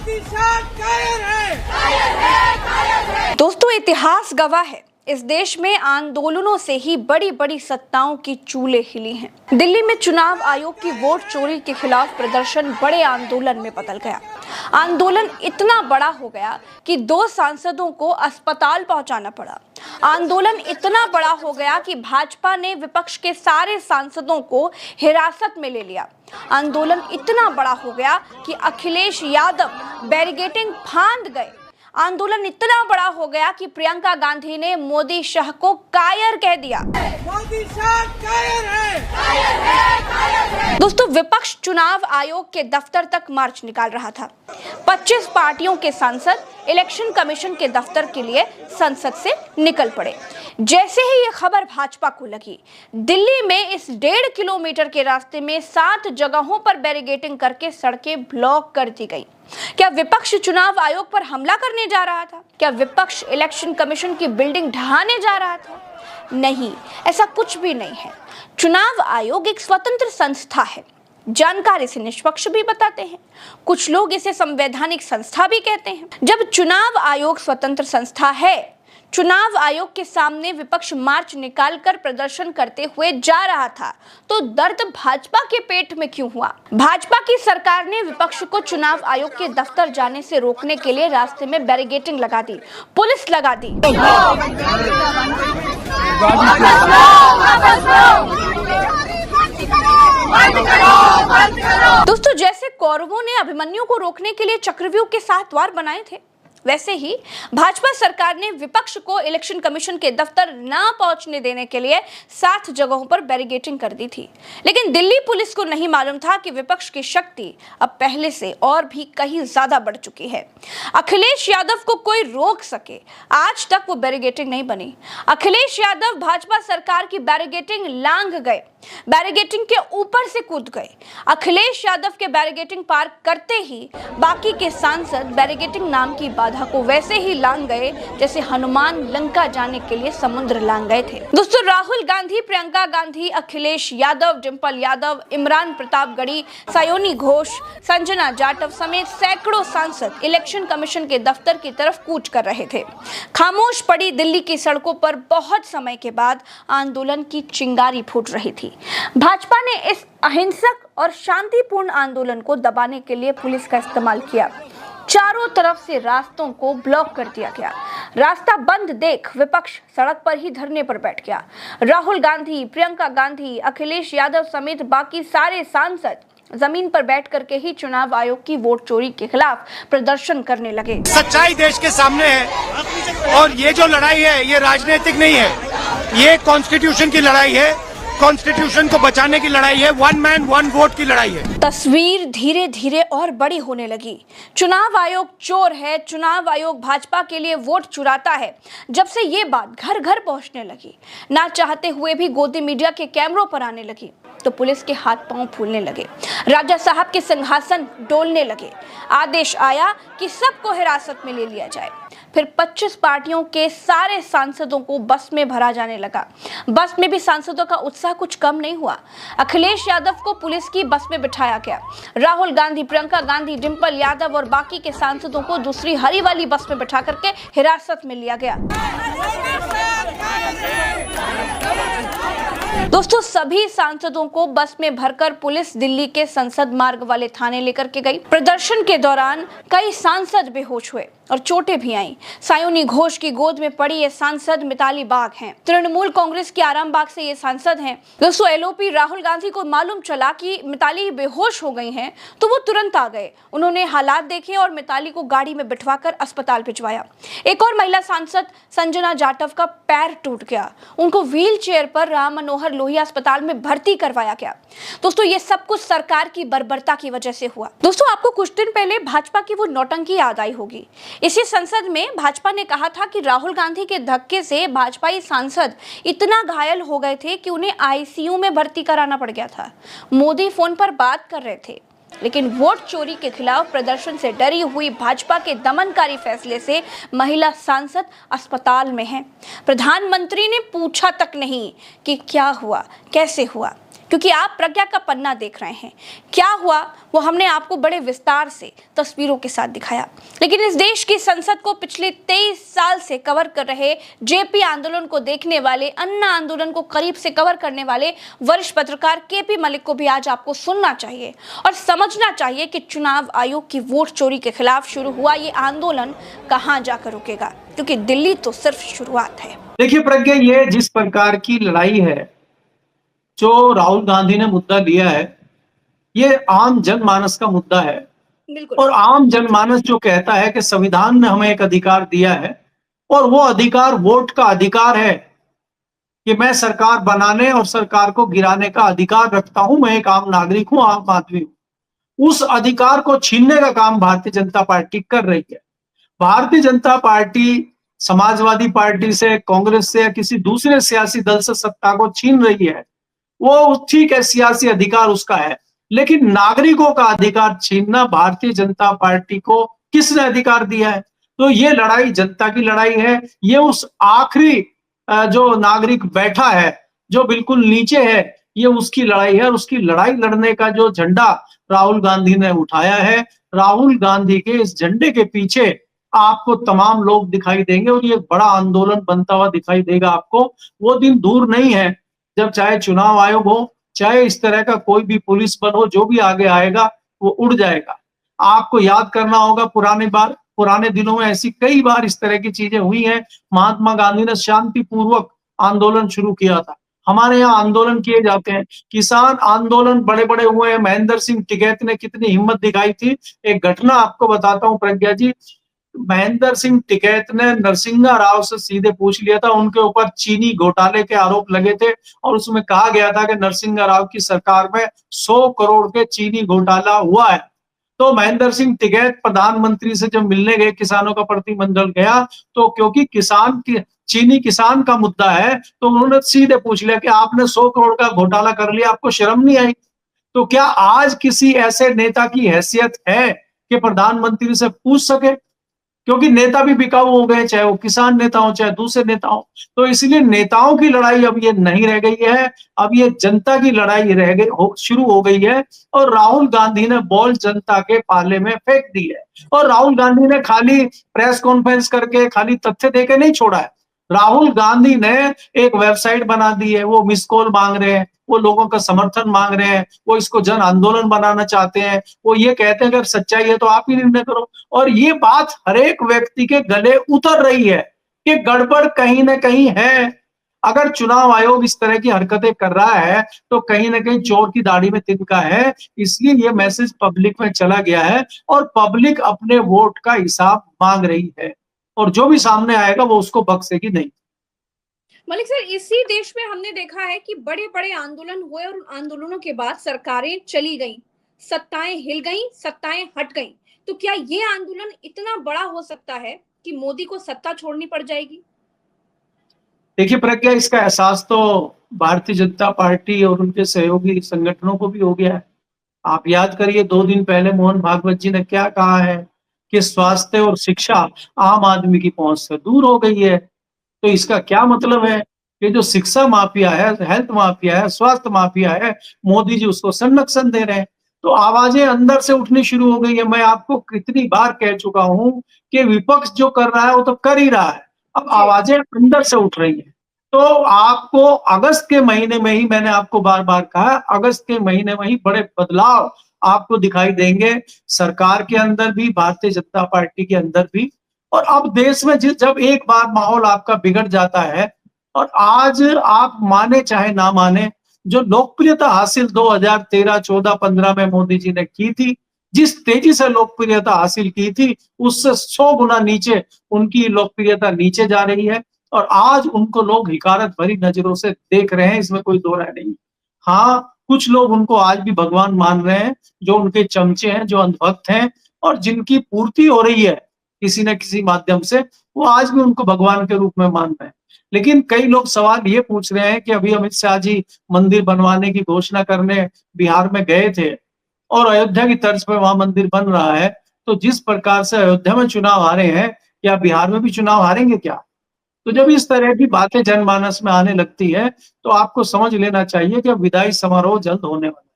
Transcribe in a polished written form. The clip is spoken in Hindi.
मोदी शाह कायर है। दोस्तों, इतिहास गवाह है, इस देश में आंदोलनों से ही बड़ी बड़ी सत्ताओं की चूलें हिली हैं। दिल्ली में चुनाव आयोग की वोट चोरी के खिलाफ प्रदर्शन बड़े आंदोलन में बदल गया। आंदोलन इतना बड़ा हो गया कि 2 सांसदों को अस्पताल पहुंचाना पड़ा। आंदोलन इतना बड़ा हो गया कि भाजपा ने विपक्ष के सारे सांसदों को हिरासत में ले लिया। आंदोलन इतना बड़ा हो गया कि अखिलेश यादव बैरिकेडिंग फांद गए। आंदोलन इतना बड़ा हो गया कि प्रियंका गांधी ने मोदी शाह को कायर कह दिया। मोदी शाह कायर है। दोस्तों, विपक्ष चुनाव आयोग के दफ्तर तक मार्च निकाल रहा था। 25 पार्टियों के सांसद इलेक्शन कमीशन के दफ्तर के लिए संसद से निकल पड़े। जैसे ही ये खबर भाजपा को लगी, दिल्ली में इस 1.5 किलोमीटर के रास्ते में 7 जगहों पर बैरिकेडिंग करके सड़कें ब्लॉक कर दी गई। क्या विपक्ष चुनाव आयोग पर हमला करने जा रहा था? क्या विपक्ष इलेक्शन कमीशन की बिल्डिंग ढहाने जा रहा था? नहीं, ऐसा कुछ भी नहीं है। चुनाव आयोग एक स्वतंत्र संस्था है। जानकारी से निष्पक्ष भी बताते हैं, कुछ लोग इसे संवैधानिक संस्था भी कहते हैं। जब चुनाव आयोग स्वतंत्र संस्था है, चुनाव आयोग के सामने विपक्ष मार्च निकालकर प्रदर्शन करते हुए जा रहा था, तो दर्द भाजपा के पेट में क्यों हुआ? भाजपा की सरकार ने विपक्ष को चुनाव आयोग के दफ्तर जाने से रोकने के लिए रास्ते में बैरिकेडिंग लगा दी, पुलिस लगा दी। दोस्तों, जैसे कौरवों ने अभिमन्यु को रोकने के लिए चक्रव्यूह के 7 द्वार बनाए थे, वैसे ही भाजपा सरकार ने विपक्ष को इलेक्शन कमीशन के दफ्तर ना पहुंचने देने के लिए 7 जगहों पर बैरिकेडिंग कर दी थी। लेकिन दिल्ली पुलिस को नहीं मालूम था कि विपक्ष की शक्ति अब पहले से और भी कहीं ज्यादा बढ़ चुकी है। अखिलेश यादव को कोई रोक सके, आज तक वो बैरिकेडिंग नहीं बनी। अखिलेश यादव भाजपा सरकार की बैरिकेडिंग लांघ गए, बैरिकेडिंग के ऊपर से कूद गए। अखिलेश यादव के बैरिकेडिंग पार करते ही बाकी के सांसद बैरिकेडिंग नाम की बाधा को वैसे ही लांघ गए जैसे हनुमान लंका जाने के लिए समुद्र लांघ गए थे। दोस्तों, राहुल गांधी, प्रियंका गांधी, अखिलेश यादव, डिंपल यादव, इमरान प्रतापगढ़ी, सायोनी घोष, संजना जाटव समेत सैकड़ों सांसद इलेक्शन कमीशन के दफ्तर की तरफ कूच कर रहे थे। खामोश पड़ी दिल्ली की सड़कों पर बहुत समय के बाद आंदोलन की चिंगारी फूट रही थी। भाजपा ने इस अहिंसक और शांतिपूर्ण आंदोलन को दबाने के लिए पुलिस का इस्तेमाल किया। चारों तरफ से रास्तों को ब्लॉक कर दिया गया। रास्ता बंद देख विपक्ष सड़क पर ही धरने पर बैठ गया। राहुल गांधी, प्रियंका गांधी, अखिलेश यादव समेत बाकी सारे सांसद जमीन पर बैठ करके ही चुनाव आयोग की वोट चोरी के खिलाफ प्रदर्शन करने लगे। सच्चाई देश के सामने है और ये जो लड़ाई है ये राजनीतिक नहीं है, ये कॉन्स्टिट्यूशन की लड़ाई है, कॉन्स्टिट्यूशन को बचाने की लड़ाई है, 1 मैन 1 वोट की लड़ाई है। तस्वीर धीरे धीरे और बड़ी होने लगी। चुनाव आयोग चोर है, चुनाव आयोग भाजपा के लिए वोट चुराता है। जब से ये बात घर घर पहुंचने लगी, ना चाहते हुए भी गोदी मीडिया के कैमरों पर आने लगी, तो पुलिस के हाथ पांव फूलने लगे, राजा साहब के सिंहासन डोलने लगे। आदेश आया कि सबको हिरासत में ले लिया जाए। फिर 25 पार्टियों के सारे सांसदों को बस में भरा जाने लगा। बस में भी सांसदों का उत्साह कुछ कम नहीं हुआ। अखिलेश यादव को पुलिस की बस में बिठाया गया। राहुल गांधी, प्रियंका गांधी, डिंपल यादव और बाकी के सांसदों को दूसरी हरी वाली बस में बिठा करके हिरासत में लिया गया। दोस्तों, सभी सांसदों को बस में भरकर पुलिस दिल्ली के संसद मार्ग वाले थाने लेकर के गई। प्रदर्शन के दौरान कई सांसद बेहोश हुए और चोटें भी आईं। सायोनी घोष की गोद में पड़ी ये सांसद मिताली बाग हैं। तृणमूल कांग्रेस की आरामबाग से ये सांसद हैं। दोस्तों, एलओपी राहुल गांधी को मालूम चला कि मिताली बेहोश हो गई हैं, तो वो तुरंत आ गए। उन्होंने हालात देखे और मिताली को गाड़ी में बिठवाकर अस्पताल भिजवाया। एक और महिला सांसद संजना जाटव का पैर टूट गया, उनको व्हील चेयर पर राम मनोहर लोहिया अस्पताल में भर्ती करवाया गया। दोस्तों, ये सब कुछ सरकार की बर्बरता की वजह से हुआ। दोस्तों, आपको कुछ दिन पहले भाजपा की वो नौटंकी याद आई होगी। इसी संसद में भाजपा ने कहा था कि राहुल गांधी के धक्के से भाजपाई सांसद इतना घायल हो गए थे कि उन्हें आईसीयू में भर्ती कराना पड़ गया था। मोदी फोन पर बात कर रहे थे, लेकिन वोट चोरी के खिलाफ प्रदर्शन से डरी हुई भाजपा के दमनकारी फैसले से महिला सांसद अस्पताल में हैं। प्रधानमंत्री ने पूछा तक नहीं कि क्या हुआ, कैसे हुआ। क्योंकि आप प्रज्ञा का पन्ना देख रहे हैं। क्या हुआ वो हमने आपको बड़े विस्तार से तस्वीरों के साथ दिखाया, लेकिन इस देश की संसद को पिछले 23 साल से कवर कर रहे जेपी आंदोलन को देखने वाले, अन्ना आंदोलन को करीब से कवर करने वाले वरिष्ठ पत्रकार केपी मलिक को भी आज आपको सुनना चाहिए और समझना चाहिए कि चुनाव आयोग की वोट चोरी के खिलाफ शुरू हुआ ये आंदोलन कहां जाकर रुकेगा, क्योंकि दिल्ली तो सिर्फ शुरुआत है। देखिए प्रज्ञा, ये जिस प्रकार की लड़ाई है जो राहुल गांधी ने मुद्दा लिया है, ये आम जनमानस का मुद्दा है। और आम जनमानस जो कहता है कि संविधान ने हमें एक अधिकार दिया है और वो अधिकार वोट का अधिकार है कि मैं सरकार बनाने और सरकार को गिराने का अधिकार रखता हूं, मैं एक आम नागरिक हूं, आम आदमी हूं। उस अधिकार को छीनने का काम भारतीय जनता पार्टी कर रही है। भारतीय जनता पार्टी समाजवादी पार्टी से, कांग्रेस से या किसी दूसरे सियासी दल से सत्ता को छीन रही है, वो ठीक है, सियासी अधिकार उसका है, लेकिन नागरिकों का अधिकार छीनना भारतीय जनता पार्टी को किसने अधिकार दिया है? तो ये लड़ाई जनता की लड़ाई है। ये उस आखिरी जो नागरिक बैठा है, जो बिल्कुल नीचे है, ये उसकी लड़ाई है। और उसकी लड़ाई लड़ने का जो झंडा राहुल गांधी ने उठाया है, राहुल गांधी के इस झंडे के पीछे आपको तमाम लोग दिखाई देंगे और ये बड़ा आंदोलन बनता हुआ दिखाई देगा आपको। वो दिन दूर नहीं है जब चाहे चुनाव आयोग हो, चाहे इस तरह का कोई भी पुलिस बल हो, जो भी आगे आएगा वो उड़ जाएगा। आपको याद करना होगा पुराने दिनों में ऐसी कई बार इस तरह की चीजें हुई हैं। महात्मा गांधी ने शांतिपूर्वक आंदोलन शुरू किया था। हमारे यहाँ आंदोलन किए जाते हैं, किसान आंदोलन बड़े बड़े हुए हैं। महेंद्र सिंह टिकैत ने कितनी हिम्मत दिखाई थी। एक घटना आपको बताता हूँ प्रज्ञा जी, महेंद्र सिंह टिकैत ने नरसिंहा राव से सीधे पूछ लिया था, उनके ऊपर चीनी घोटाले के आरोप लगे थे और उसमें कहा गया था कि नरसिंहा राव की सरकार में 100 करोड़ के चीनी घोटाला हुआ है। तो महेंद्र सिंह टिकैत प्रधानमंत्री से जब मिलने गए, किसानों का प्रतिनिधिमंडल गया, तो क्योंकि चीनी किसान का मुद्दा है, तो उन्होंने सीधे पूछ लिया कि आपने 100 करोड़ का घोटाला कर लिया, आपको शर्म नहीं आई? तो क्या आज किसी ऐसे नेता की हैसियत है कि प्रधानमंत्री से पूछ सके? क्योंकि नेता भी बिकाऊ हो गए, चाहे वो किसान नेता हो चाहे दूसरे नेता हो। तो इसलिए नेताओं की लड़ाई अब ये नहीं रह गई है, अब ये जनता की लड़ाई शुरू हो गई है। और राहुल गांधी ने बॉल जनता के पाले में फेंक दी है। और राहुल गांधी ने खाली प्रेस कॉन्फ्रेंस करके, खाली तथ्य देके नहीं छोड़ा है। राहुल गांधी ने एक वेबसाइट बना दी है, वो मिस कॉल मांग रहे हैं, वो लोगों का समर्थन मांग रहे हैं, वो इसको जन आंदोलन बनाना चाहते हैं। वो ये कहते हैं अगर सच्चाई है तो आप ही निर्णय करो। और ये बात हर एक व्यक्ति के गले उतर रही है कि गड़बड़ कहीं ना कहीं है। अगर चुनाव आयोग इस तरह की हरकतें कर रहा है तो कहीं ना कहीं चोर की दाढ़ी में तिनका है। इसलिए ये मैसेज पब्लिक में चला गया है और पब्लिक अपने वोट का हिसाब मांग रही है और जो भी सामने आएगा वो उसको बख्शेगी नहीं। मलिक सर, इसी देश में हमने देखा है कि बड़े बड़े आंदोलन हुए और उन आंदोलनों के बाद सरकारें चली गईं, सत्ताएं हिल गईं, सत्ताएं हट गईं। तो क्या ये आंदोलन इतना बड़ा हो सकता है कि मोदी को सत्ता छोड़नी पड़ जाएगी? देखिए प्रज्ञा, इसका एहसास तो भारतीय जनता पार्टी और उनके सहयोगी संगठनों को भी हो गया है। आप याद करिए 2 दिन पहले मोहन भागवत जी ने क्या कहा है कि स्वास्थ्य और शिक्षा आम आदमी की पहुंच से दूर हो गई है। तो इसका क्या मतलब है कि जो शिक्षा माफिया है, हेल्थ माफिया है, स्वास्थ्य माफिया है, मोदी जी उसको संरक्षण दे रहे हैं। तो आवाजें अंदर से उठनी शुरू हो गई है। मैं आपको कितनी बार कह चुका हूं कि विपक्ष जो कर रहा है वो तो कर ही रहा है, अब आवाजें अंदर से उठ रही है। तो आपको अगस्त के महीने में ही, मैंने आपको बार बार कहा, अगस्त के महीने में ही बड़े बदलाव आपको दिखाई देंगे, सरकार के अंदर भी, भारतीय जनता पार्टी के अंदर भी। और अब देश में जब एक बार माहौल आपका बिगड़ जाता है, और आज आप माने चाहे ना माने, जो लोकप्रियता हासिल 2013, 14, 15 में मोदी जी ने की थी, जिस तेजी से लोकप्रियता हासिल की थी, उससे 100 गुना नीचे उनकी लोकप्रियता नीचे जा रही है। और आज उनको लोग हिकारत भरी नजरों से देख रहे हैं, इसमें कोई दो राय नहीं। हाँ, कुछ लोग उनको आज भी भगवान मान रहे हैं, जो उनके चमचे हैं, जो अंधभक्त हैं और जिनकी पूर्ति हो रही है किसी न किसी माध्यम से, वो आज भी उनको भगवान के रूप में मान रहे हैं। लेकिन कई लोग सवाल ये पूछ रहे हैं कि अभी अमित शाह जी मंदिर बनवाने की घोषणा करने बिहार में गए थे और अयोध्या की तर्ज पर वहां मंदिर बन रहा है, तो जिस प्रकार से अयोध्या में चुनाव हारे हैं, क्या बिहार में भी चुनाव हारेंगे क्या? तो जब इस तरह की बातें जनमानस में आने लगती है तो आपको समझ लेना चाहिए कि अब विदाई समारोह जल्द होने वाला है।